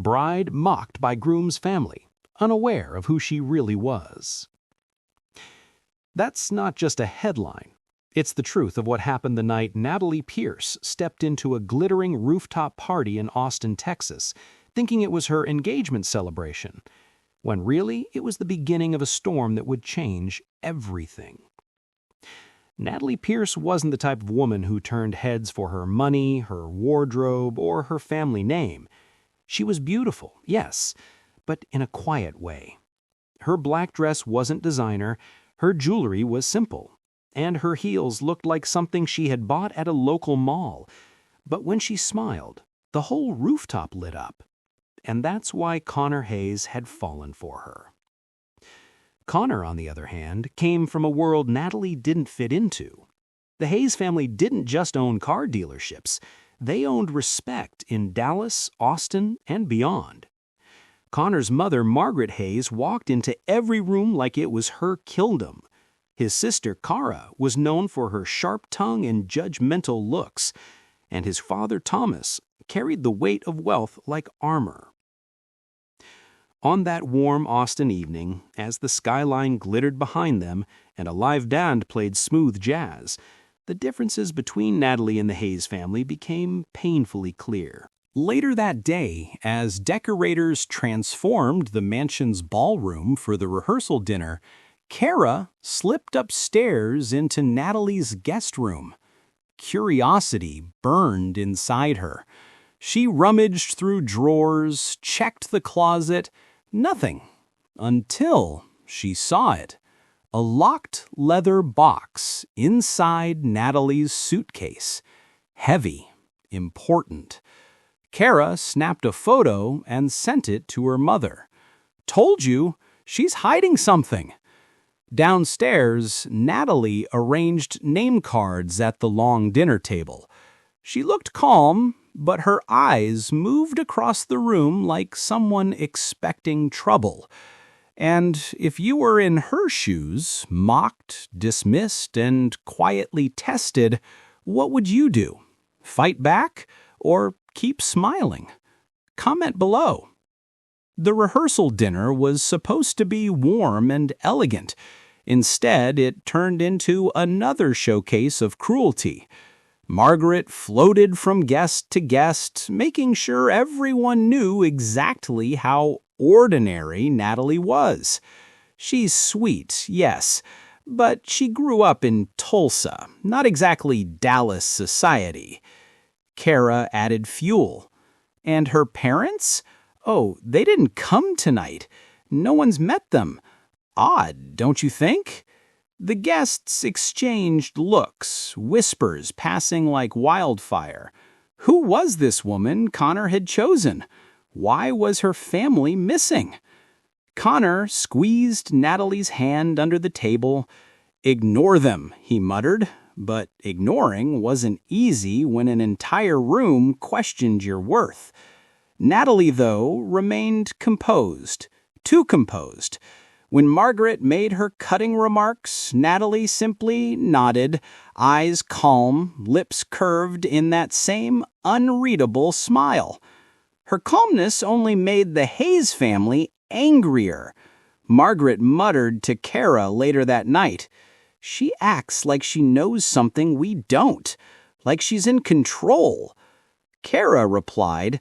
bride mocked by Groom's family, unaware of who she really was. That's not just a headline. It's the truth of what happened the night Natalie Pierce stepped into a glittering rooftop party in Austin, Texas, thinking it was her engagement celebration, when really it was the beginning of a storm that would change everything. Natalie Pierce wasn't the type of woman who turned heads for her money, her wardrobe, or her family name. She was beautiful, yes, but in a quiet way. Her black dress wasn't designer, her jewelry was simple, and her heels looked like something she had bought at a local mall. But when she smiled, the whole rooftop lit up. And that's why Connor Hayes had fallen for her. Connor, on the other hand, came from a world Natalie didn't fit into. The Hayes family didn't just own car dealerships. They owned respect in Dallas, Austin, and beyond. Connor's mother, Margaret Hayes, walked into every room like it was her kingdom. His sister, Cara, was known for her sharp tongue and judgmental looks, and his father, Thomas, carried the weight of wealth like armor. On that warm Austin evening, as the skyline glittered behind them and a live band played smooth jazz, the differences between Natalie and the Hayes family became painfully clear. Later that day, as decorators transformed the mansion's ballroom for the rehearsal dinner, Cara slipped upstairs into Natalie's guest room. Curiosity burned inside her. She rummaged through drawers, checked the closet, nothing, until she saw it. A locked leather box inside Natalie's suitcase. Heavy, important. Cara snapped a photo and sent it to her mother. "Told you, she's hiding something." Downstairs, Natalie arranged name cards at the long dinner table. She looked calm, but her eyes moved across the room like someone expecting trouble. And if you were in her shoes, mocked, dismissed, and quietly tested, what would you do? Fight back or keep smiling? Comment below. The rehearsal dinner was supposed to be warm and elegant. Instead, it turned into another showcase of cruelty. Margaret floated from guest to guest, making sure everyone knew exactly how ordinary Natalie was. She's sweet, yes, but she grew up in Tulsa, not exactly Dallas society. Cara added fuel. And her parents? Oh, they didn't come tonight. No one's met them. Odd, don't you think? The guests exchanged looks, whispers passing like wildfire. Who was this woman Connor had chosen? Why was her family missing? Connor squeezed Natalie's hand under the table. "Ignore them," he muttered. But ignoring wasn't easy when an entire room questioned your worth. Natalie, though, remained composed. Too composed. When Margaret made her cutting remarks, Natalie simply nodded, eyes calm, lips curved in that same unreadable smile. Her calmness only made the Hayes family angrier. Margaret muttered to Cara later that night, "She acts like she knows something we don't, like she's in control." Cara replied,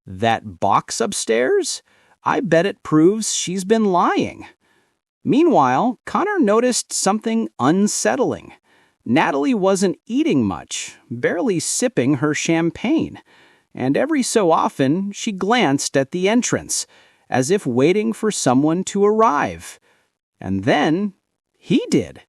"That box upstairs? I bet it proves she's been lying." Meanwhile, Connor noticed something unsettling. Natalie wasn't eating much, barely sipping her champagne, and every so often she glanced at the entrance, as if waiting for someone to arrive. And then he did.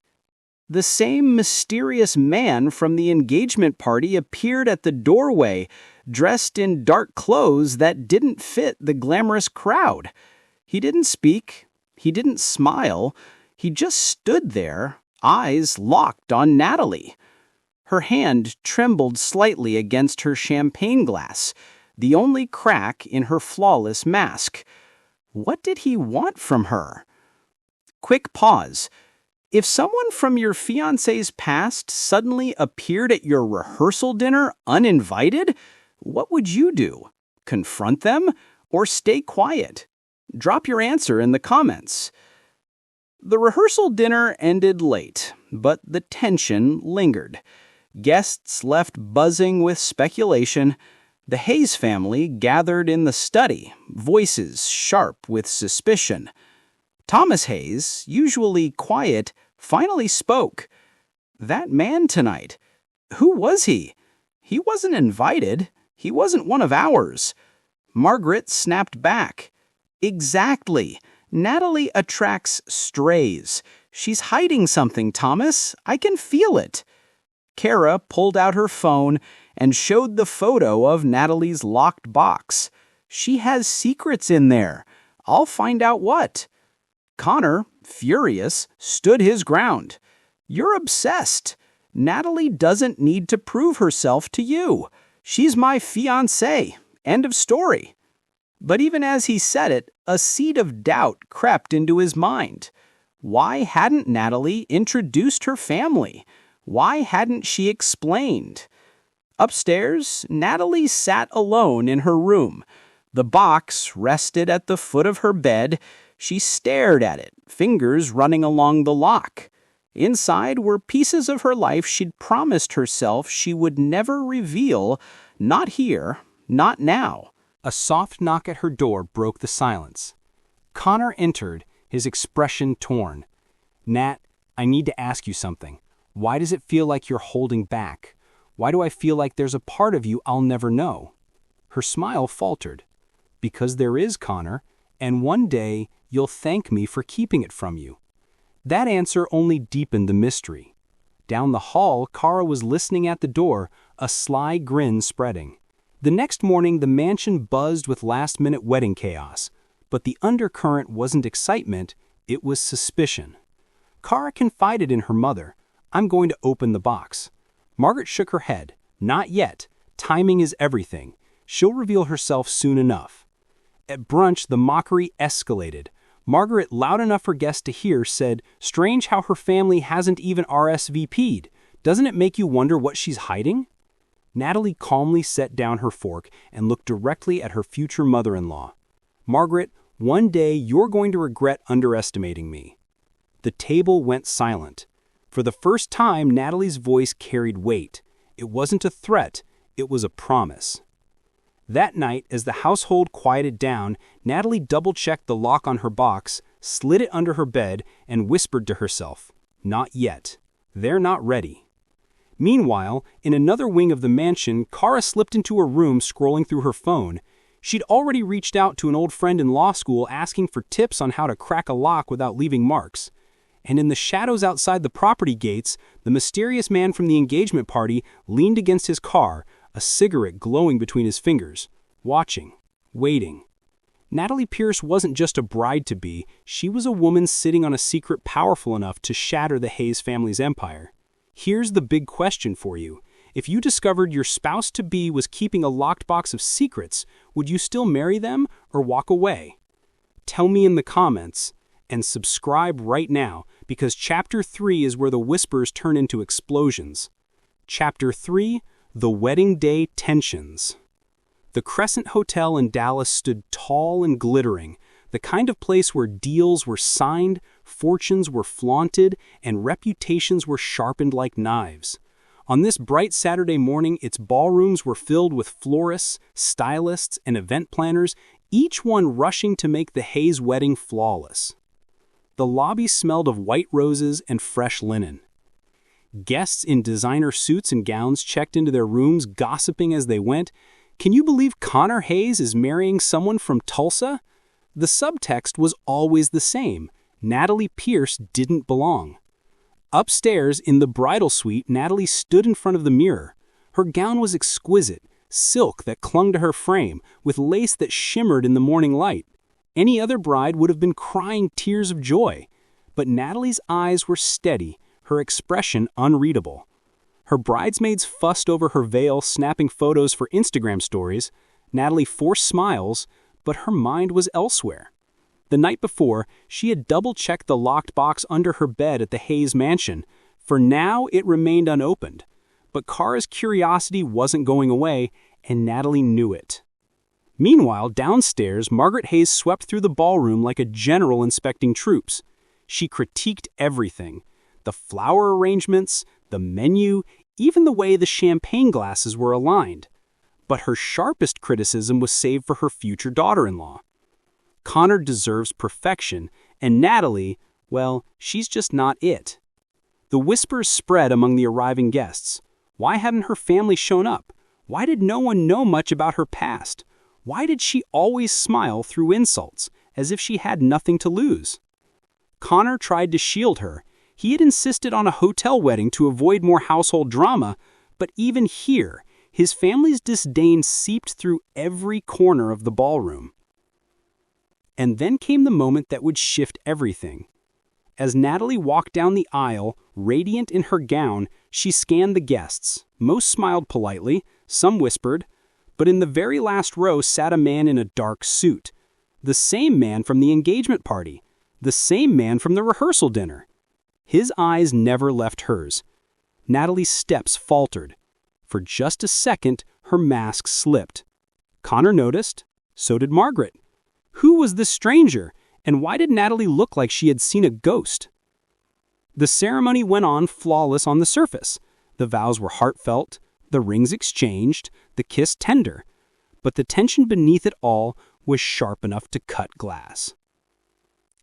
The same mysterious man from the engagement party appeared at the doorway, dressed in dark clothes that didn't fit the glamorous crowd. He didn't speak. He didn't smile. He just stood there, eyes locked on Natalie. Her hand trembled slightly against her champagne glass, the only crack in her flawless mask. What did he want from her? Quick pause. If someone from your fiancé's past suddenly appeared at your rehearsal dinner uninvited, what would you do? Confront them or stay quiet? Drop your answer in the comments. The rehearsal dinner ended late, but the tension lingered. Guests left buzzing with speculation. The Hayes family gathered in the study, voices sharp with suspicion. Thomas Hayes, usually quiet, finally spoke. That man tonight, who was he? He wasn't invited. He wasn't one of ours. Margaret snapped back. Exactly. Natalie attracts strays. She's hiding something, Thomas. I can feel it. Kara pulled out her phone and showed the photo of Natalie's locked box. She has secrets in there. I'll find out what. Connor, furious, stood his ground. You're obsessed. Natalie doesn't need to prove herself to you. She's my fiancée. End of story. But even as he said it, a seed of doubt crept into his mind. Why hadn't Natalie introduced her family? Why hadn't she explained? Upstairs, Natalie sat alone in her room. The box rested at the foot of her bed. She stared at it, fingers running along the lock. Inside were pieces of her life she'd promised herself she would never reveal. Not here, not now. A soft knock at her door broke the silence. Connor entered, his expression torn. Nat, I need to ask you something. Why does it feel like you're holding back? Why do I feel like there's a part of you I'll never know? Her smile faltered. Because there is, Connor, and one day you'll thank me for keeping it from you. That answer only deepened the mystery. Down the hall, Kara was listening at the door, a sly grin spreading. The next morning, the mansion buzzed with last-minute wedding chaos, but the undercurrent wasn't excitement, it was suspicion. Kara confided in her mother, I'm going to open the box. Margaret shook her head. Not yet. Timing is everything. She'll reveal herself soon enough. At brunch, the mockery escalated. Margaret, loud enough for guests to hear, said, Strange how her family hasn't even RSVP'd. Doesn't it make you wonder what she's hiding? Natalie calmly set down her fork and looked directly at her future mother-in-law. Margaret, one day you're going to regret underestimating me. The table went silent. For the first time, Natalie's voice carried weight. It wasn't a threat, it was a promise. That night, as the household quieted down, Natalie double-checked the lock on her box, slid it under her bed, and whispered to herself, Not yet. They're not ready. Meanwhile, in another wing of the mansion, Kara slipped into her room scrolling through her phone. She'd already reached out to an old friend in law school asking for tips on how to crack a lock without leaving marks. And in the shadows outside the property gates, the mysterious man from the engagement party leaned against his car, a cigarette glowing between his fingers, watching, waiting. Natalie Pierce wasn't just a bride-to-be, she was a woman sitting on a secret powerful enough to shatter the Hayes family's empire. Here's the big question for you. If you discovered your spouse-to-be was keeping a locked box of secrets, would you still marry them or walk away? Tell me in the comments, and subscribe right now, because Chapter 3 is where the whispers turn into explosions. Chapter 3, The Wedding Day Tensions. The Crescent Hotel in Dallas stood tall and glittering, the kind of place where deals were signed, fortunes were flaunted, and reputations were sharpened like knives. On this bright Saturday morning, its ballrooms were filled with florists, stylists, and event planners, each one rushing to make the Hayes wedding flawless. The lobby smelled of white roses and fresh linen. Guests in designer suits and gowns checked into their rooms, gossiping as they went. Can you believe Connor Hayes is marrying someone from Tulsa? The subtext was always the same. Natalie Pierce didn't belong. Upstairs, in the bridal suite, Natalie stood in front of the mirror. Her gown was exquisite, silk that clung to her frame, with lace that shimmered in the morning light. Any other bride would have been crying tears of joy. But Natalie's eyes were steady, her expression unreadable. Her bridesmaids fussed over her veil, snapping photos for Instagram stories. Natalie forced smiles, but her mind was elsewhere. The night before, she had double-checked the locked box under her bed at the Hayes mansion. For now, it remained unopened. But Kara's curiosity wasn't going away, and Natalie knew it. Meanwhile, downstairs, Margaret Hayes swept through the ballroom like a general inspecting troops. She critiqued everything: the flower arrangements, the menu, even the way the champagne glasses were aligned. But her sharpest criticism was saved for her future daughter-in-law. Connor deserves perfection, and Natalie, well, she's just not it. The whispers spread among the arriving guests. Why hadn't her family shown up? Why did no one know much about her past? Why did she always smile through insults, as if she had nothing to lose? Connor tried to shield her. He had insisted on a hotel wedding to avoid more household drama, but even here, his family's disdain seeped through every corner of the ballroom. And then came the moment that would shift everything. As Natalie walked down the aisle, radiant in her gown, she scanned the guests. Most smiled politely, some whispered, but in the very last row sat a man in a dark suit. The same man from the engagement party. The same man from the rehearsal dinner. His eyes never left hers. Natalie's steps faltered. For just a second, her mask slipped. Connor noticed. So did Margaret. Who was this stranger, and why did Natalie look like she had seen a ghost? The ceremony went on flawless on the surface. The vows were heartfelt, the rings exchanged, the kiss tender. But the tension beneath it all was sharp enough to cut glass.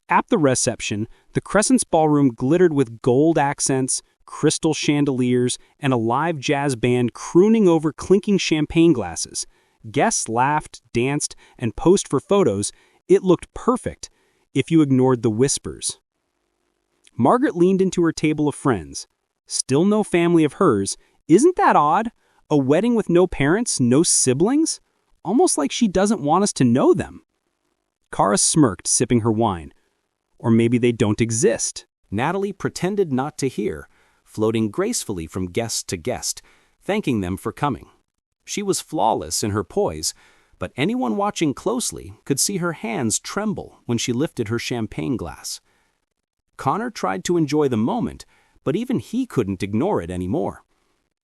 At the reception, the Crescent's ballroom glittered with gold accents, crystal chandeliers, and a live jazz band crooning over clinking champagne glasses. Guests laughed, danced, and posed for photos. It looked perfect, if you ignored the whispers. Margaret leaned into her table of friends. Still no family of hers. Isn't that odd? A wedding with no parents, no siblings? Almost like she doesn't want us to know them. Kara smirked, sipping her wine. Or maybe they don't exist. Natalie pretended not to hear, floating gracefully from guest to guest, thanking them for coming. She was flawless in her poise, but anyone watching closely could see her hands tremble when she lifted her champagne glass. Connor tried to enjoy the moment, but even he couldn't ignore it anymore.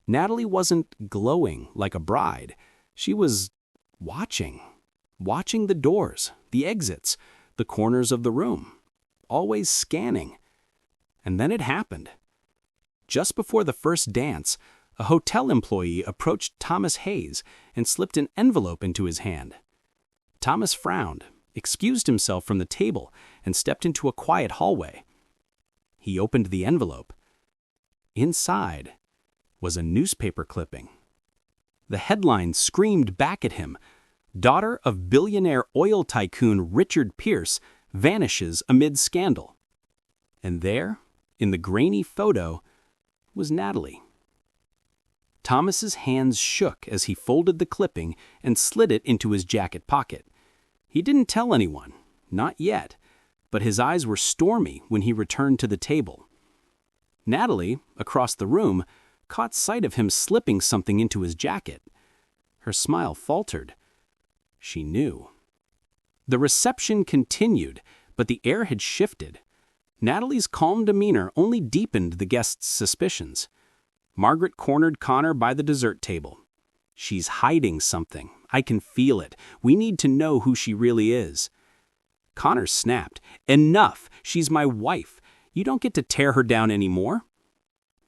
Natalie wasn't glowing like a bride. She was watching the doors, the exits, the corners of the room, always scanning. And then it happened. Just before the first dance, a hotel employee approached Thomas Hayes and slipped an envelope into his hand. Thomas frowned, excused himself from the table, and stepped into a quiet hallway. He opened the envelope. Inside was a newspaper clipping. The headline screamed back at him: "Daughter of billionaire oil tycoon Richard Pierce vanishes amid scandal." And there, in the grainy photo, was Natalie. Thomas's hands shook as he folded the clipping and slid it into his jacket pocket. He didn't tell anyone, not yet, but his eyes were stormy when he returned to the table. Natalie, across the room, caught sight of him slipping something into his jacket. Her smile faltered. She knew. The reception continued, but the air had shifted. Natalie's calm demeanor only deepened the guests' suspicions. Margaret cornered Connor by the dessert table. "She's hiding something. I can feel it. We need to know who she really is." Connor snapped. "Enough! She's my wife. You don't get to tear her down anymore."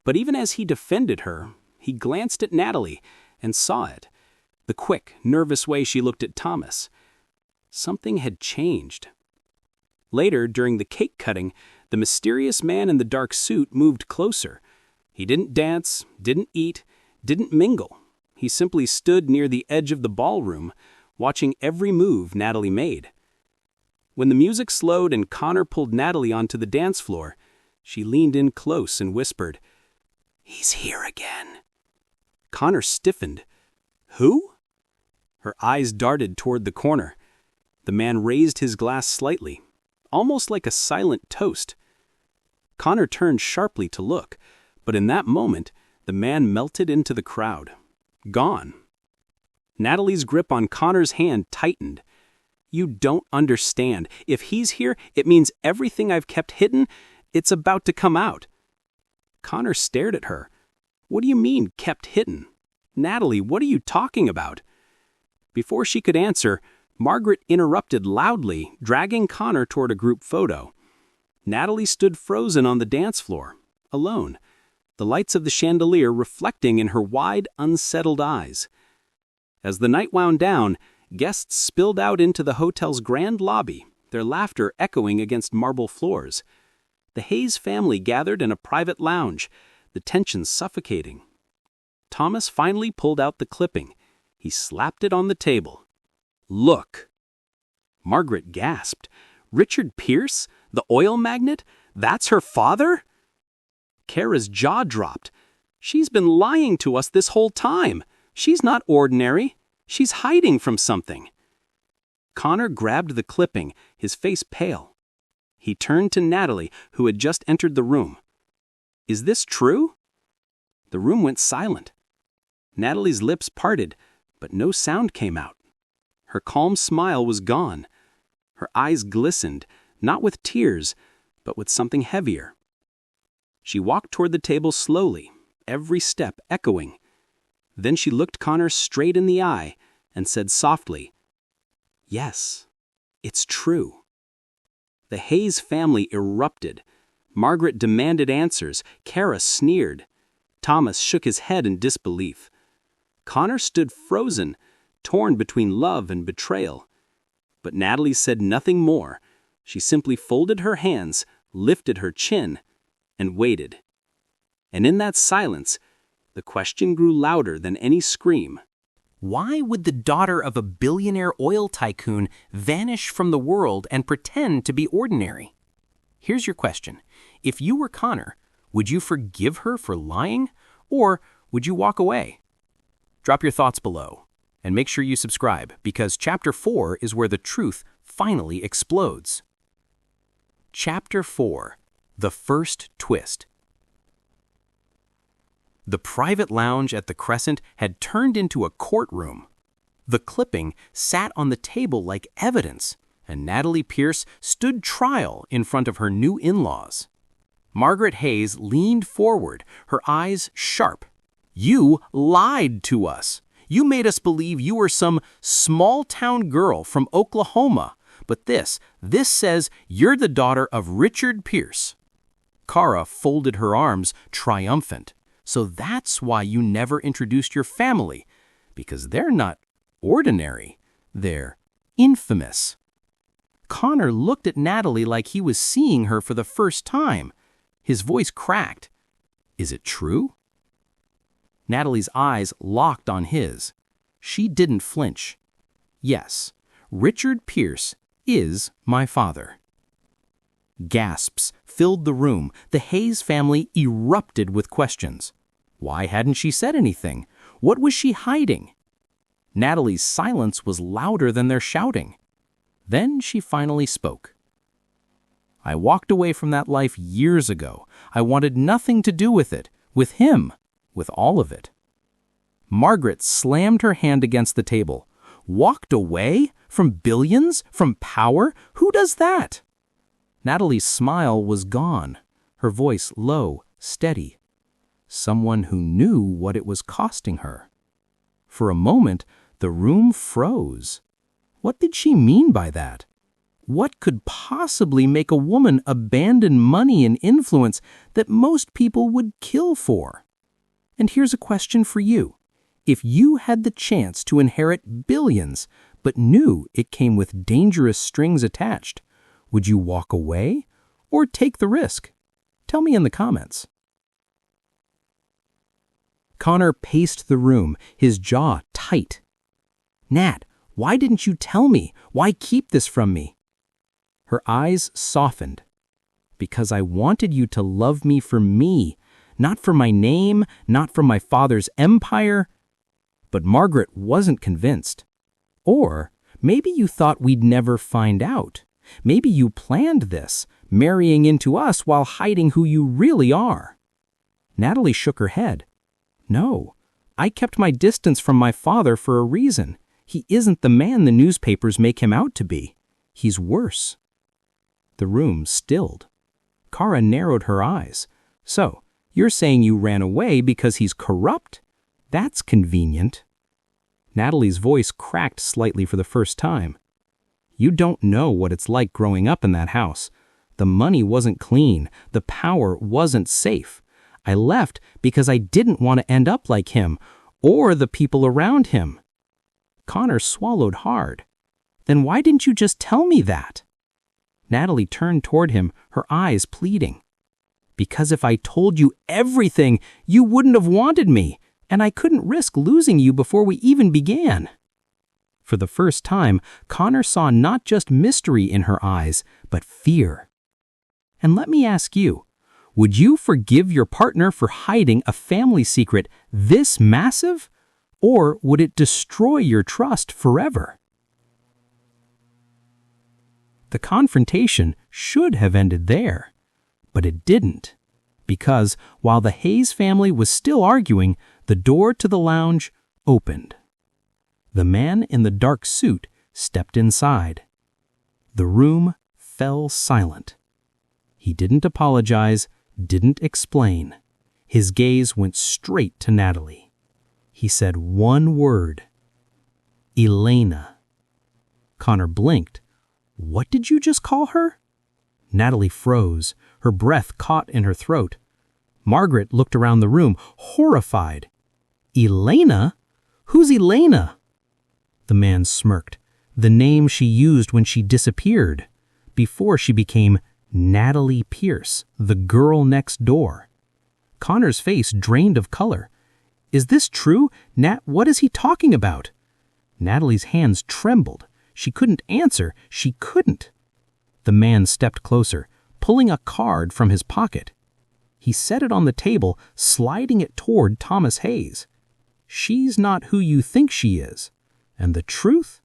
But even as he defended her, he glanced at Natalie and saw it. The quick, nervous way she looked at Thomas. Something had changed. Later, during the cake cutting, the mysterious man in the dark suit moved closer. He didn't dance, didn't eat, didn't mingle. He simply stood near the edge of the ballroom, watching every move Natalie made. When the music slowed and Connor pulled Natalie onto the dance floor, she leaned in close and whispered, "He's here again." Connor stiffened. "Who?" Her eyes darted toward the corner. The man raised his glass slightly, almost like a silent toast. Connor turned sharply to look, but in that moment, the man melted into the crowd. Gone. Natalie's grip on Connor's hand tightened. "You don't understand. If he's here, it means everything I've kept hidden, it's about to come out." Connor stared at her. "What do you mean, kept hidden? Natalie, what are you talking about?" Before she could answer, Margaret interrupted loudly, dragging Connor toward a group photo. Natalie stood frozen on the dance floor, alone, the lights of the chandelier reflecting in her wide, unsettled eyes. As the night wound down, guests spilled out into the hotel's grand lobby, their laughter echoing against marble floors. The Hayes family gathered in a private lounge, the tension suffocating. Thomas finally pulled out the clipping. He slapped it on the table. "Look." Margaret gasped. "Richard Pierce? The oil magnate? That's her father?" Kara's jaw dropped. "She's been lying to us this whole time. She's not ordinary. She's hiding from something." Connor grabbed the clipping, his face pale. He turned to Natalie, who had just entered the room. "Is this true?" The room went silent. Natalie's lips parted, but no sound came out. Her calm smile was gone. Her eyes glistened, not with tears, but with something heavier. She walked toward the table slowly, every step echoing. Then she looked Connor straight in the eye and said softly, "Yes, it's true." The Hayes family erupted. Margaret demanded answers. Kara sneered. Thomas shook his head in disbelief. Connor stood frozen, torn between love and betrayal. But Natalie said nothing more. She simply folded her hands, lifted her chin, and waited. And in that silence, the question grew louder than any scream. Why would the daughter of a billionaire oil tycoon vanish from the world and pretend to be ordinary? Here's your question. If you were Connor, would you forgive her for lying, or would you walk away? Drop your thoughts below, and make sure you subscribe, because Chapter 4 is where the truth finally explodes. Chapter 4. The First Twist. The private lounge at the Crescent had turned into a courtroom. The clipping sat on the table like evidence, and Natalie Pierce stood trial in front of her new in-laws. Margaret Hayes leaned forward, her eyes sharp. "You lied to us. You made us believe you were some small-town girl from Oklahoma, but this says you're the daughter of Richard Pierce." Kara folded her arms, triumphant. "So that's why you never introduced your family, because they're not ordinary, they're infamous." Connor looked at Natalie like he was seeing her for the first time. His voice cracked. "Is it true?" Natalie's eyes locked on his. She didn't flinch. "Yes, Richard Pierce is my father." Gasps filled the room. The Hayes family erupted with questions. Why hadn't she said anything? What was she hiding? Natalie's silence was louder than their shouting. Then she finally spoke. "I walked away from that life years ago. I wanted nothing to do with it, with him, with all of it." Margaret slammed her hand against the table. "Walked away? From billions? From power? Who does that?" Natalie's smile was gone, her voice low, steady. Someone who knew what it was costing her. For a moment, the room froze. What did she mean by that? What could possibly make a woman abandon money and influence that most people would kill for? And here's a question for you. If you had the chance to inherit billions, but knew it came with dangerous strings attached, would you walk away or take the risk? Tell me in the comments. Connor paced the room, his jaw tight. "Nat, why didn't you tell me? Why keep this from me?" Her eyes softened. "Because I wanted you to love me for me, not for my name, not for my father's empire." But Margaret wasn't convinced. Or maybe you thought we'd never find out. Maybe you planned this, marrying into us while hiding who you really are. Natalie shook her head. "No, I kept my distance from my father for a reason. He isn't the man the newspapers make him out to be. He's worse." The room stilled. Kara narrowed her eyes. "So, you're saying you ran away because he's corrupt? That's convenient." Natalie's voice cracked slightly for the first time. You don't know what it's like growing up in that house. The money wasn't clean. The power wasn't safe. I left because I didn't want to end up like him or the people around him." Connor swallowed hard. "Then why didn't you just tell me that?" Natalie turned toward him, her eyes pleading. "Because if I told you everything, you wouldn't have wanted me, and I couldn't risk losing you before we even began." For the first time, Connor saw not just mystery in her eyes, but fear. And let me ask you, would you forgive your partner for hiding a family secret this massive? Or would it destroy your trust forever? The confrontation should have ended there, but it didn't, because while the Hayes family was still arguing, the door to the lounge opened. The man in the dark suit stepped inside. The room fell silent. He didn't apologize, didn't explain. His gaze went straight to Natalie. He said one word: "Elena." Connor blinked. "What did you just call her?" Natalie froze, her breath caught in her throat. Margaret looked around the room, horrified. "Elena? Who's Elena?" The man smirked. "The name she used when she disappeared, before she became Natalie Pierce, the girl next door." Connor's face drained of color. "Is this true? Nat, what is he talking about?" Natalie's hands trembled. She couldn't answer. She couldn't. The man stepped closer, pulling a card from his pocket. He set it on the table, sliding it toward Thomas Hayes. "She's not who you think she is. And the truth?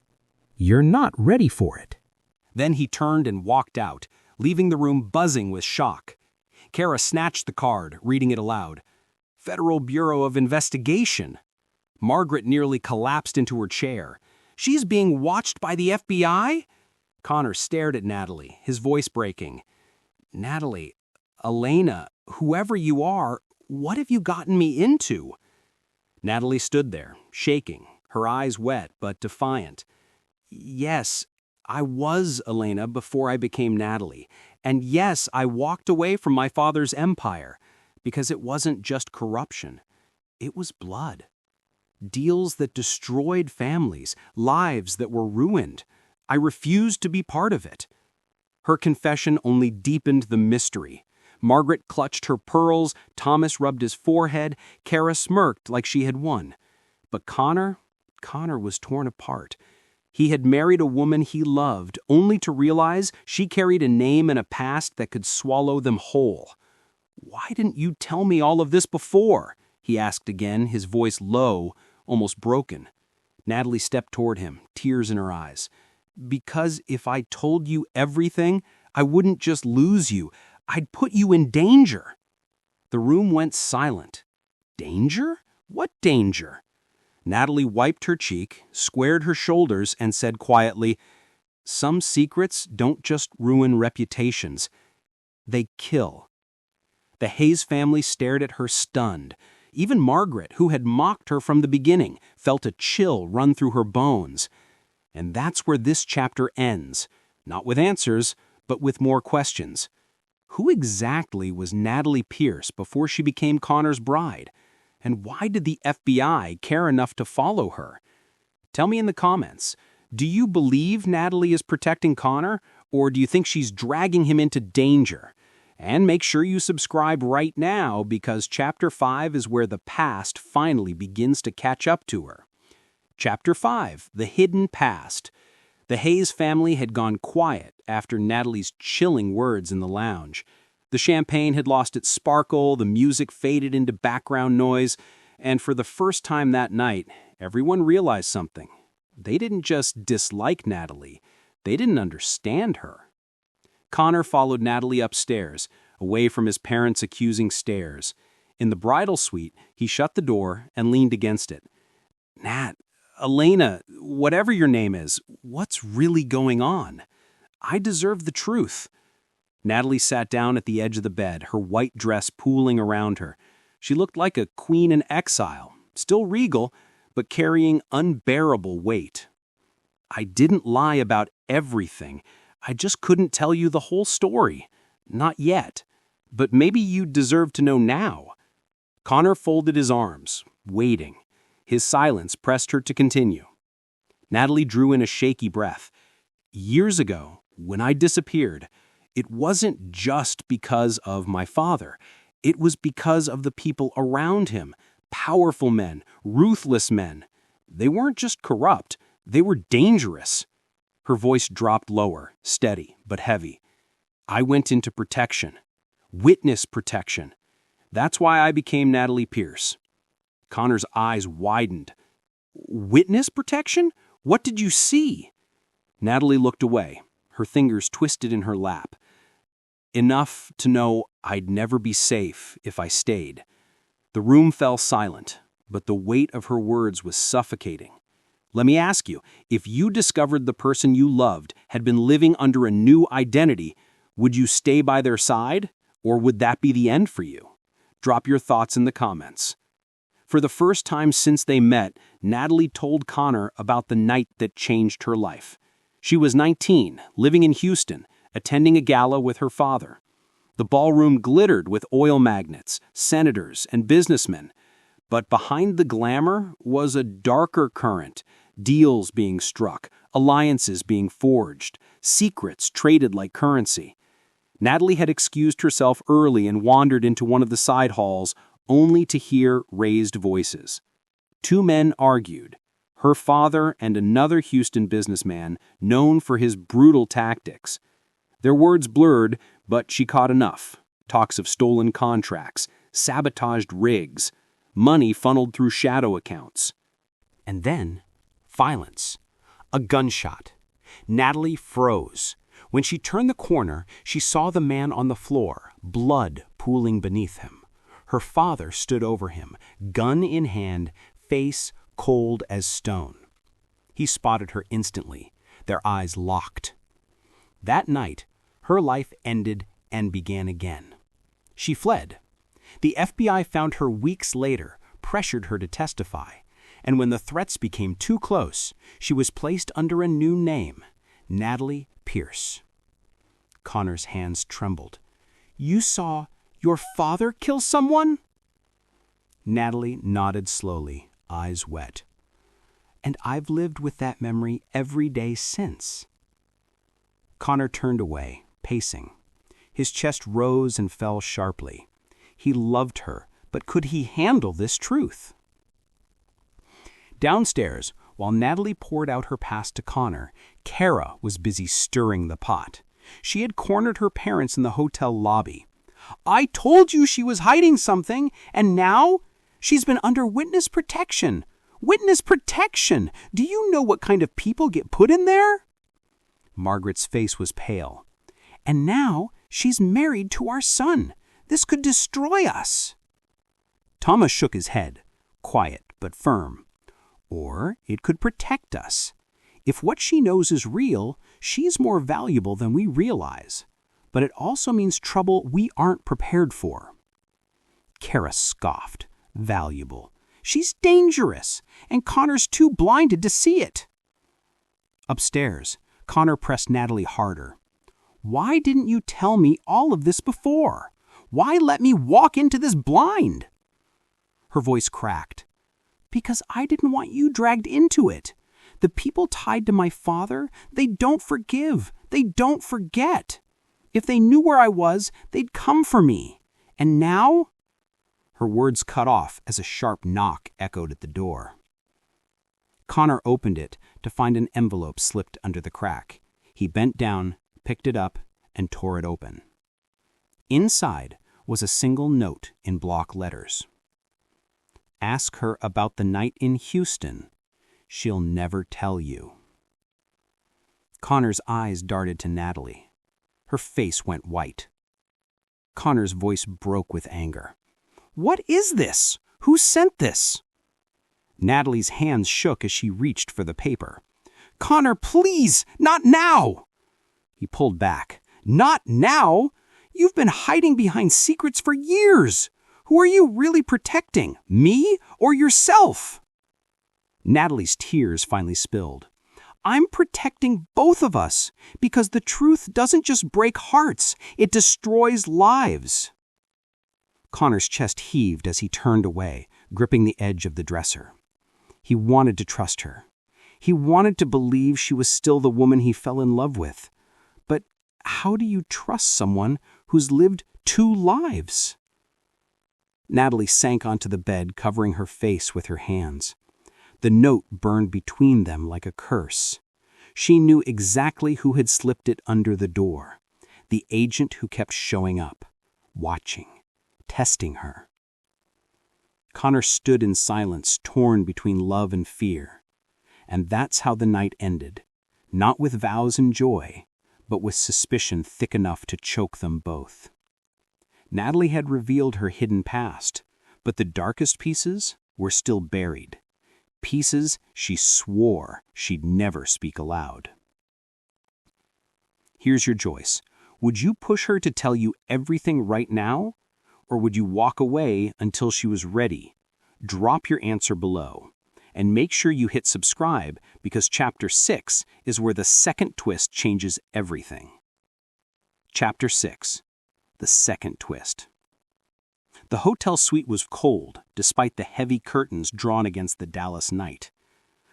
You're not ready for it." Then he turned and walked out, leaving the room buzzing with shock. Kara snatched the card, reading it aloud. "Federal Bureau of Investigation." Margaret nearly collapsed into her chair. "She's being watched by the FBI?" Connor stared at Natalie, his voice breaking. "Natalie, Elena, whoever you are, what have you gotten me into?" Natalie stood there, shaking, her eyes wet but defiant. "Yes, I was Elena before I became Natalie. And yes, I walked away from my father's empire, because it wasn't just corruption. It was blood. Deals that destroyed families, lives that were ruined. I refused to be part of it." Her confession only deepened the mystery. Margaret clutched her pearls, Thomas rubbed his forehead, Kara smirked like she had won. But Connor was torn apart. He had married a woman he loved, only to realize she carried a name and a past that could swallow them whole. "Why didn't you tell me all of this before?" he asked again, his voice low, almost broken. Natalie stepped toward him, tears in her eyes. "Because if I told you everything, I wouldn't just lose you. I'd put you in danger." The room went silent. Danger? What danger? Natalie wiped her cheek, squared her shoulders, and said quietly, "Some secrets don't just ruin reputations. They kill." The Hayes family stared at her stunned. Even Margaret, who had mocked her from the beginning, felt a chill run through her bones. And that's where this chapter ends, not with answers, but with more questions. Who exactly was Natalie Pierce before she became Connor's bride? And why did the FBI care enough to follow her? Tell me in the comments, do you believe Natalie is protecting Connor, or do you think she's dragging him into danger? And make sure you subscribe right now, because Chapter 5 is where the past finally begins to catch up to her. Chapter 5, The Hidden Past. The Hayes family had gone quiet after Natalie's chilling words in the lounge. The champagne had lost its sparkle, the music faded into background noise, and for the first time that night, everyone realized something. They didn't just dislike Natalie, they didn't understand her. Connor followed Natalie upstairs, away from his parents' accusing stares. In the bridal suite, he shut the door and leaned against it. "Nat, Elena, whatever your name is, what's really going on? I deserve the truth." Natalie sat down at the edge of the bed, her white dress pooling around her. She looked like a queen in exile, still regal, but carrying unbearable weight. I didn't lie about everything. I just couldn't tell you the whole story. Not yet. But maybe you deserve to know now." Connor folded his arms, waiting. His silence pressed her to continue. Natalie drew in a shaky breath. "Years ago, when I disappeared, it wasn't just because of my father. It was because of the people around him. Powerful men, ruthless men. They weren't just corrupt, they were dangerous." Her voice dropped lower, steady but heavy. "I went into protection. Witness protection. That's why I became Natalie Pierce." Connor's eyes widened. "Witness protection? What did you see?" Natalie looked away, her fingers twisted in her lap. "Enough to know I'd never be safe if I stayed." The room fell silent, but the weight of her words was suffocating. "Let me ask you, if you discovered the person you loved had been living under a new identity, would you stay by their side, or would that be the end for you? Drop your thoughts in the comments." For the first time since they met, Natalie told Connor about the night that changed her life. She was 19, living in Houston, attending a gala with her father. The ballroom glittered with oil magnates, senators, and businessmen. But behind the glamour was a darker current, deals being struck, alliances being forged, secrets traded like currency. Natalie had excused herself early and wandered into one of the side halls, only to hear raised voices. Two men argued, her father and another Houston businessman known for his brutal tactics. Their words blurred, but she caught enough. Talks of stolen contracts, sabotaged rigs, money funneled through shadow accounts. And then, violence. A gunshot. Natalie froze. When she turned the corner, she saw the man on the floor, blood pooling beneath him. Her father stood over him, gun in hand, face cold as stone. He spotted her instantly, their eyes locked. That night, her life ended and began again. She fled. The FBI found her weeks later, pressured her to testify, and when the threats became too close, she was placed under a new name, Natalie Pierce. Connor's hands trembled. "You saw your father kill someone?" Natalie nodded slowly, eyes wet. "And I've lived with that memory every day since." Connor turned away, pacing. His chest rose and fell sharply. He loved her, but could he handle this truth? Downstairs, while Natalie poured out her past to Connor, Kara was busy stirring the pot. She had cornered her parents in the hotel lobby. "I told you she was hiding something, and now she's been under witness protection. Witness protection! Do you know what kind of people get put in there?" Margaret's face was pale. "And now she's married to our son. This could destroy us." Thomas shook his head, quiet but firm. "Or it could protect us. If what she knows is real, she's more valuable than we realize. But it also means trouble we aren't prepared for." Kara scoffed. "Valuable. She's dangerous, and Connor's too blinded to see it." Upstairs, Connor pressed Natalie harder. "Why didn't you tell me all of this before? Why let me walk into this blind?" Her voice cracked. "Because I didn't want you dragged into it. The people tied to my father, they don't forgive. They don't forget. If they knew where I was, they'd come for me. And now?" Her words cut off as a sharp knock echoed at the door. Connor opened it to find an envelope slipped under the crack. He bent down, picked it up, and tore it open. Inside was a single note in block letters. "Ask her about the night in Houston. She'll never tell you." Connor's eyes darted to Natalie. Her face went white. Connor's voice broke with anger. "What is this? Who sent this?" Natalie's hands shook as she reached for the paper. "Connor, please, not now!" He pulled back. "Not now? You've been hiding behind secrets for years. Who are you really protecting, me or yourself?" Natalie's tears finally spilled. I'm protecting both of us because the truth doesn't just break hearts, it destroys lives." Connor's chest heaved as he turned away, gripping the edge of the dresser. He wanted to trust her. He wanted to believe she was still the woman he fell in love with. But how do you trust someone who's lived 2 lives? Natalie sank onto the bed, covering her face with her hands. The note burned between them like a curse. She knew exactly who had slipped it under the door. The agent who kept showing up, watching, testing her. Connor stood in silence, torn between love and fear. And that's how the night ended, not with vows and joy, but with suspicion thick enough to choke them both. Natalie had revealed her hidden past, but the darkest pieces were still buried. Pieces she swore she'd never speak aloud. Here's your choice. Would you push her to tell you everything right now? Or would you walk away until she was ready? Drop your answer below. And make sure you hit subscribe because Chapter 6 is where the second twist changes everything. Chapter 6. The second twist. The hotel suite was cold, despite the heavy curtains drawn against the Dallas night.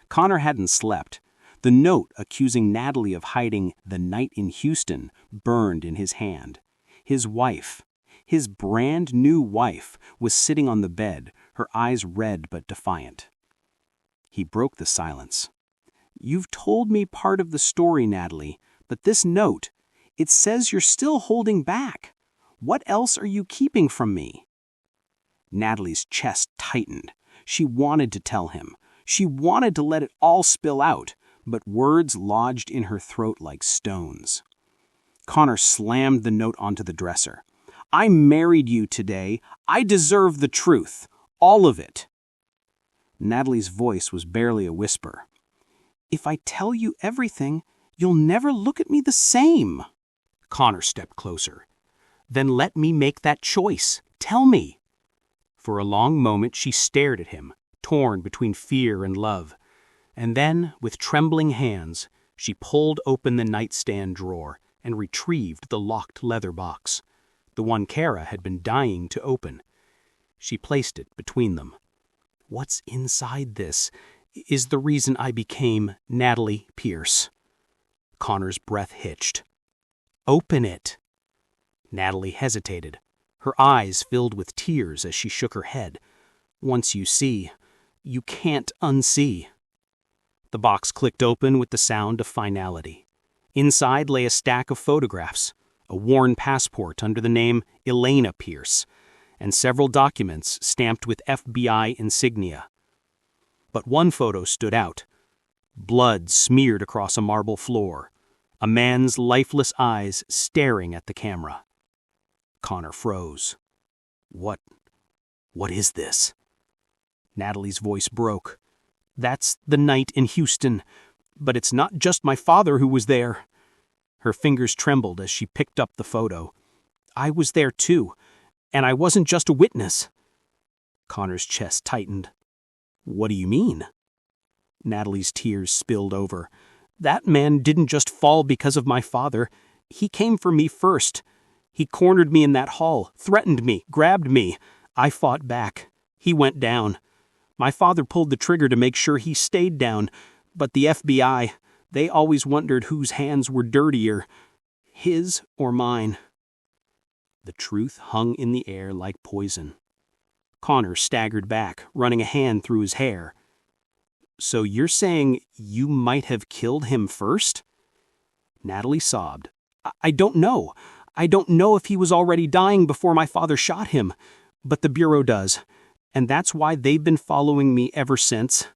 Connor hadn't slept. The note accusing Natalie of hiding the night in Houston burned in his hand. His wife, his brand new wife, was sitting on the bed, her eyes red but defiant. He broke the silence. "You've told me part of the story, Natalie, but this note, it says you're still holding back. What else are you keeping from me?" Natalie's chest tightened. She wanted to tell him. She wanted to let it all spill out, but words lodged in her throat like stones. Connor slammed the note onto the dresser. "I married you today. I deserve the truth. All of it." Natalie's voice was barely a whisper. "If I tell you everything, you'll never look at me the same." Connor stepped closer. "Then let me make that choice. Tell me." For a long moment she stared at him, torn between fear and love. And then, with trembling hands, she pulled open the nightstand drawer and retrieved the locked leather box, the one Kara had been dying to open. She placed it between them. "What's inside this is the reason I became Natalie Pierce." Connor's breath hitched. "Open it." Natalie hesitated. Her eyes filled with tears as she shook her head. "Once you see, you can't unsee." The box clicked open with the sound of finality. Inside lay a stack of photographs, a worn passport under the name Elena Pierce, and several documents stamped with FBI insignia. But one photo stood out. Blood smeared across a marble floor, a man's lifeless eyes staring at the camera. Connor froze. What is this?" Natalie's voice broke. "That's the night in Houston, but it's not just my father who was there." Her fingers trembled as she picked up the photo. "I was there too, and I wasn't just a witness." Connor's chest tightened. "What do you mean?" Natalie's tears spilled over. "That man didn't just fall because of my father. He came for me first. He cornered me in that hall, threatened me, grabbed me. I fought back. He went down. My father pulled the trigger to make sure he stayed down, but the FBI, they always wondered whose hands were dirtier, his or mine." The truth hung in the air like poison. Connor staggered back, running a hand through his hair. "So you're saying you might have killed him first?" Natalie sobbed. I don't know. I don't know if he was already dying before my father shot him, but the Bureau does, and that's why they've been following me ever since."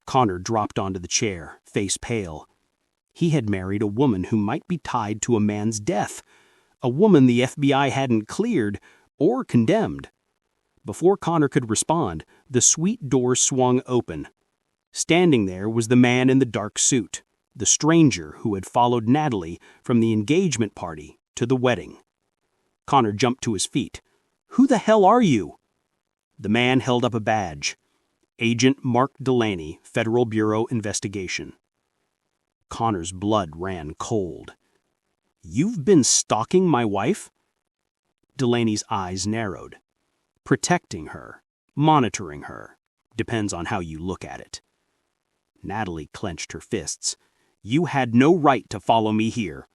Connor dropped onto the chair, face pale. He had married a woman who might be tied to a man's death, a woman the FBI hadn't cleared or condemned. Before Connor could respond, the suite door swung open. Standing there was the man in the dark suit, the stranger who had followed Natalie from the engagement party to the wedding. Connor jumped to his feet. "Who the hell are you?" The man held up a badge. "Agent Mark Delaney, Federal Bureau Investigation." Connor's blood ran cold. "You've been stalking my wife?" Delaney's eyes narrowed. "Protecting her, monitoring her, depends on how you look at it." Natalie clenched her fists. "You had no right to follow me here."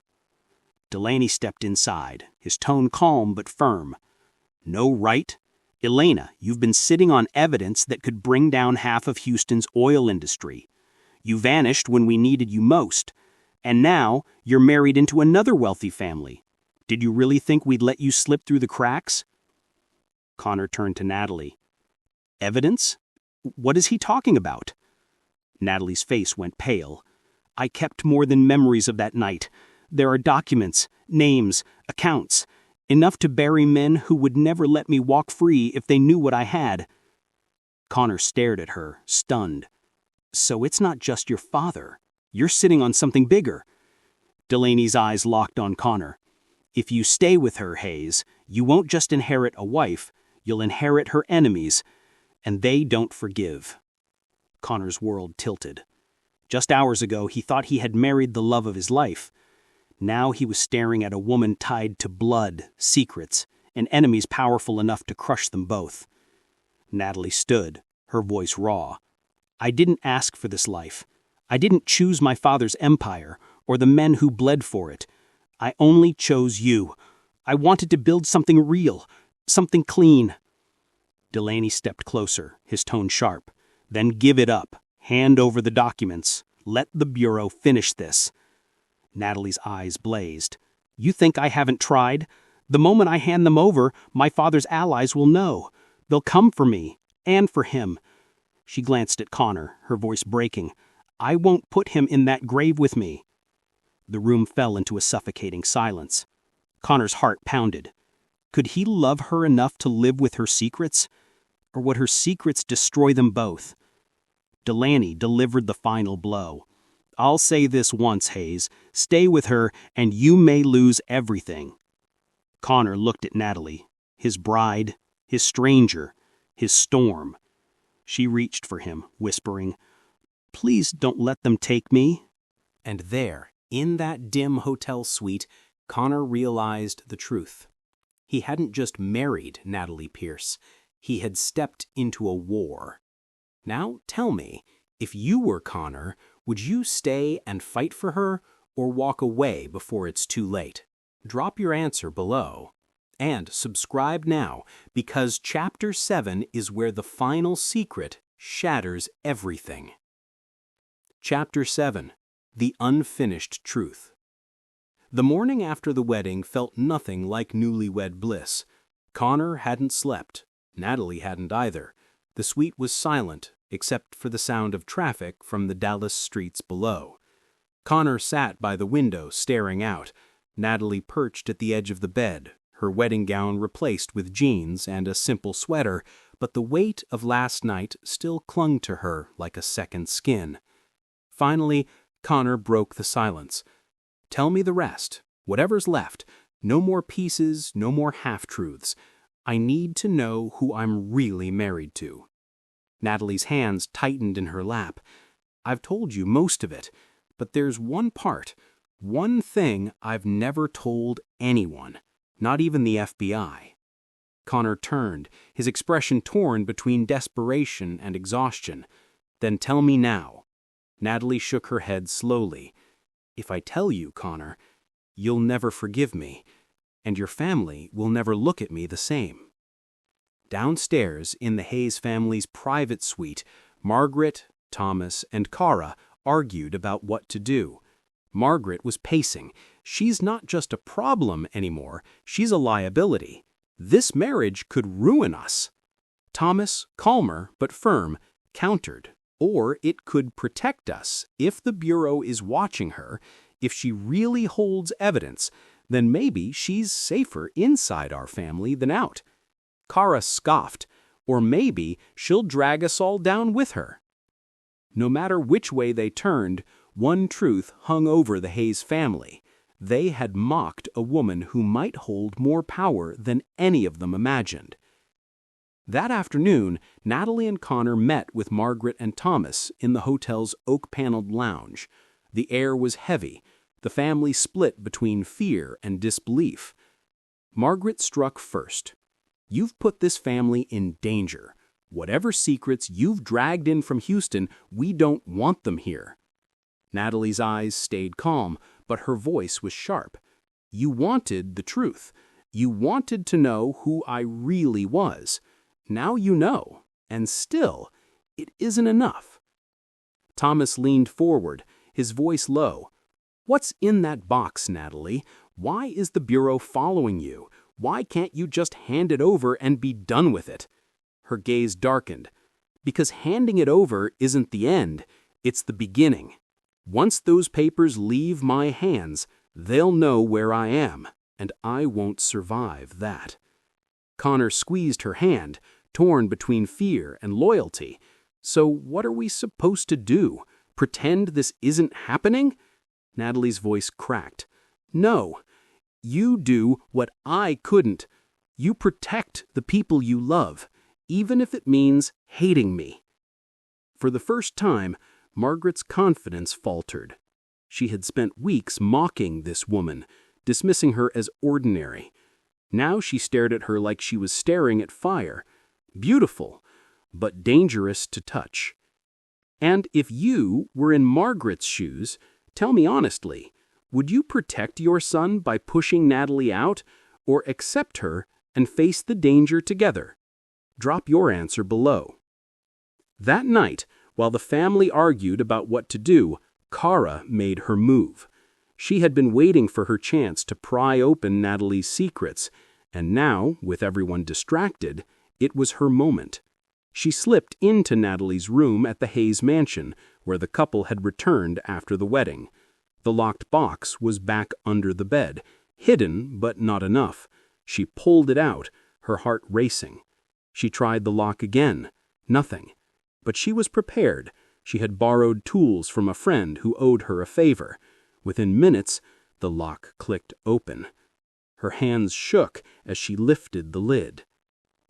Delaney stepped inside, his tone calm but firm. "No right? Elena, you've been sitting on evidence that could bring down half of Houston's oil industry. You vanished when we needed you most. And now you're married into another wealthy family. Did you really think we'd let you slip through the cracks?" Connor turned to Natalie. "Evidence? What is he talking about?" Natalie's face went pale. "I kept more than memories of that night. There are documents, names, accounts, enough to bury men who would never let me walk free if they knew what I had." Connor stared at her, stunned. "So it's not just your father. You're sitting on something bigger." Delaney's eyes locked on Connor. "If you stay with her, Hayes, you won't just inherit a wife, you'll inherit her enemies, and they don't forgive." Connor's world tilted. Just hours ago, he thought he had married the love of his life. Now he was staring at a woman tied to blood, secrets, and enemies powerful enough to crush them both. Natalie stood, her voice raw. "I didn't ask for this life. I didn't choose my father's empire or the men who bled for it. I only chose you. I wanted to build something real, something clean." Delaney stepped closer, his tone sharp. "Then give it up. Hand over the documents. Let the Bureau finish this." Natalie's eyes blazed. "You think I haven't tried? The moment I hand them over, my father's allies will know. They'll come for me, and for him." She glanced at Connor, her voice breaking. "I won't put him in that grave with me." The room fell into a suffocating silence. Connor's heart pounded. Could he love her enough to live with her secrets? Or would her secrets destroy them both? Delaney delivered the final blow. "I'll say this once, Hayes. Stay with her, and you may lose everything." Connor looked at Natalie, his bride, his stranger, his storm. She reached for him, whispering, "Please don't let them take me." And there, in that dim hotel suite, Connor realized the truth. He hadn't just married Natalie Pierce. He had stepped into a war. Now tell me, if you were Connor, would you stay and fight for her or walk away before it's too late? Drop your answer below. And subscribe now, because Chapter 7 is where the final secret shatters everything. Chapter 7. The Unfinished Truth. The morning after the wedding felt nothing like newlywed bliss. Connor hadn't slept. Natalie hadn't either. The suite was silent, except for the sound of traffic from the Dallas streets below. Connor sat by the window staring out. Natalie perched at the edge of the bed, her wedding gown replaced with jeans and a simple sweater, but the weight of last night still clung to her like a second skin. Finally, Connor broke the silence. "Tell me the rest, whatever's left. No more pieces, no more half-truths. I need to know who I'm really married to." Natalie's hands tightened in her lap. "I've told you most of it, but there's one part, one thing I've never told anyone, not even the FBI." Connor turned, his expression torn between desperation and exhaustion. "Then tell me now." Natalie shook her head slowly. "If I tell you, Connor, you'll never forgive me, and your family will never look at me the same." Downstairs, in the Hayes family's private suite, Margaret, Thomas, and Cara argued about what to do. Margaret was pacing. "She's not just a problem anymore, she's a liability. This marriage could ruin us." Thomas, calmer but firm, countered. "Or it could protect us. If the Bureau is watching her, if she really holds evidence, then maybe she's safer inside our family than out." Cara scoffed. "Or maybe she'll drag us all down with her." No matter which way they turned, one truth hung over the Hayes family. They had mocked a woman who might hold more power than any of them imagined. That afternoon, Natalie and Connor met with Margaret and Thomas in the hotel's oak-paneled lounge. The air was heavy. The family split between fear and disbelief. Margaret struck first. "You've put this family in danger. Whatever secrets you've dragged in from Houston, we don't want them here." Natalie's eyes stayed calm, but her voice was sharp. "You wanted the truth. You wanted to know who I really was. Now you know, and still, it isn't enough." Thomas leaned forward, his voice low. "What's in that box, Natalie? Why is the Bureau following you? Why can't you just hand it over and be done with it?" Her gaze darkened. "Because handing it over isn't the end, it's the beginning. Once those papers leave my hands, they'll know where I am, and I won't survive that." Connor squeezed her hand, torn between fear and loyalty. "So what are we supposed to do? Pretend this isn't happening?" Natalie's voice cracked. "No. You do what I couldn't. You protect the people you love, even if it means hating me." For the first time, Margaret's confidence faltered. She had spent weeks mocking this woman, dismissing her as ordinary. Now she stared at her like she was staring at fire. Beautiful, but dangerous to touch. "And if you were in Margaret's shoes, tell me honestly, would you protect your son by pushing Natalie out, or accept her and face the danger together? Drop your answer below." That night, while the family argued about what to do, Kara made her move. She had been waiting for her chance to pry open Natalie's secrets, and now, with everyone distracted, it was her moment. She slipped into Natalie's room at the Hayes mansion, where the couple had returned after the wedding. The locked box was back under the bed, hidden but not enough. She pulled it out, her heart racing. She tried the lock again. Nothing. But she was prepared. She had borrowed tools from a friend who owed her a favor. Within minutes, the lock clicked open. Her hands shook as she lifted the lid.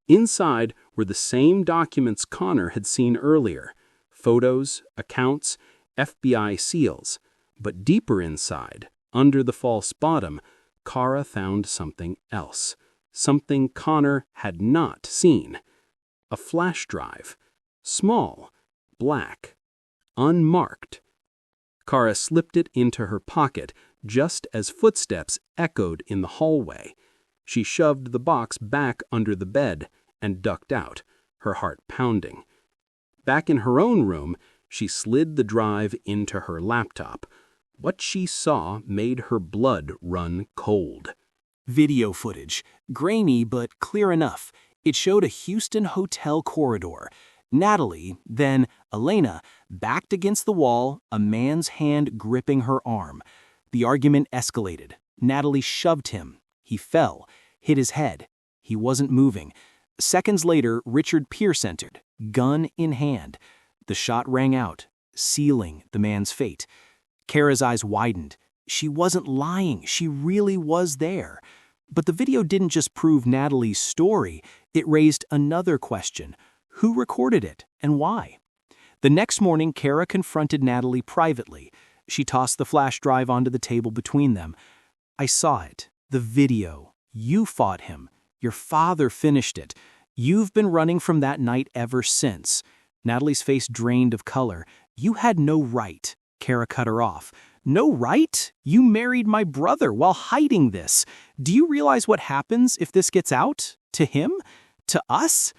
Inside were the same documents Connor had seen earlier. Photos, accounts, FBI seals. But deeper inside, under the false bottom, Kara found something else. Something Connor had not seen. A flash drive. Small, black, unmarked. Kara slipped it into her pocket just as footsteps echoed in the hallway. She shoved the box back under the bed and ducked out, her heart pounding. Back in her own room, she slid the drive into her laptop. What she saw made her blood run cold. Video footage, grainy but clear enough. It showed a Houston hotel corridor. Natalie, then Elena, backed against the wall, a man's hand gripping her arm. The argument escalated. Natalie shoved him. He fell, hit his head. He wasn't moving. Seconds later, Richard Pierce entered, gun in hand. The shot rang out, sealing the man's fate. Kara's eyes widened. She wasn't lying. She really was there. But the video didn't just prove Natalie's story. It raised another question. Who recorded it, and why? The next morning, Kara confronted Natalie privately. She tossed the flash drive onto the table between them. "I saw it. The video. You fought him. Your father finished it. You've been running from that night ever since." Natalie's face drained of color. "You had no right." Kara cut her off. "No right? You married my brother while hiding this. Do you realize what happens if this gets out? To him? To us?"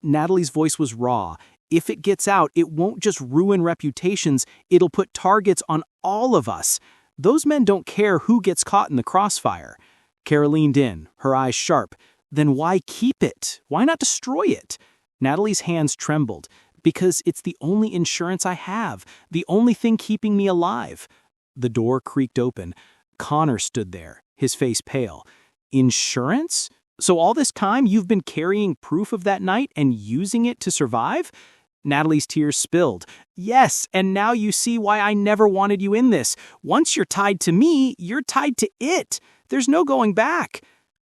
Natalie's voice was raw. "If it gets out, it won't just ruin reputations, it'll put targets on all of us. Those men don't care who gets caught in the crossfire." Kara leaned in, her eyes sharp. "Then why keep it? Why not destroy it?" Natalie's hands trembled. "Because it's the only insurance I have, the only thing keeping me alive." The door creaked open. Connor stood there, his face pale. "Insurance? So all this time you've been carrying proof of that night and using it to survive?" Natalie's tears spilled. "Yes, and now you see why I never wanted you in this. Once you're tied to me, you're tied to it. There's no going back."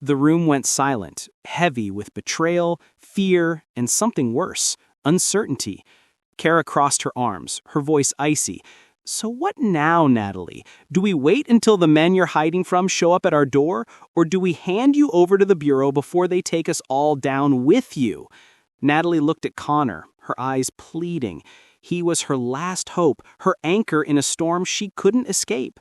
The room went silent, heavy with betrayal, fear, and something worse, uncertainty. Kara crossed her arms, her voice icy. So what now, Natalie? Do we wait until the men you're hiding from show up at our door, or do we hand you over to the bureau before they take us all down with you? Natalie looked at Connor, her eyes pleading. He was her last hope, her anchor in a storm she couldn't escape.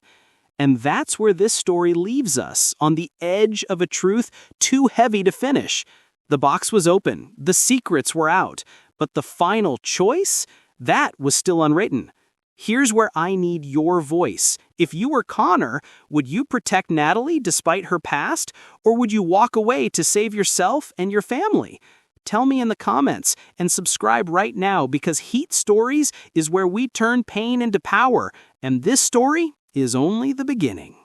And that's where this story leaves us, on the edge of a truth too heavy to finish. The box was open, the secrets were out, but the final choice? That was still unwritten. Here's where I need your voice. If you were Connor, would you protect Natalie despite her past, or would you walk away to save yourself and your family? Tell me in the comments, and subscribe right now, because Heat Stories is where we turn pain into power, and this story is only the beginning.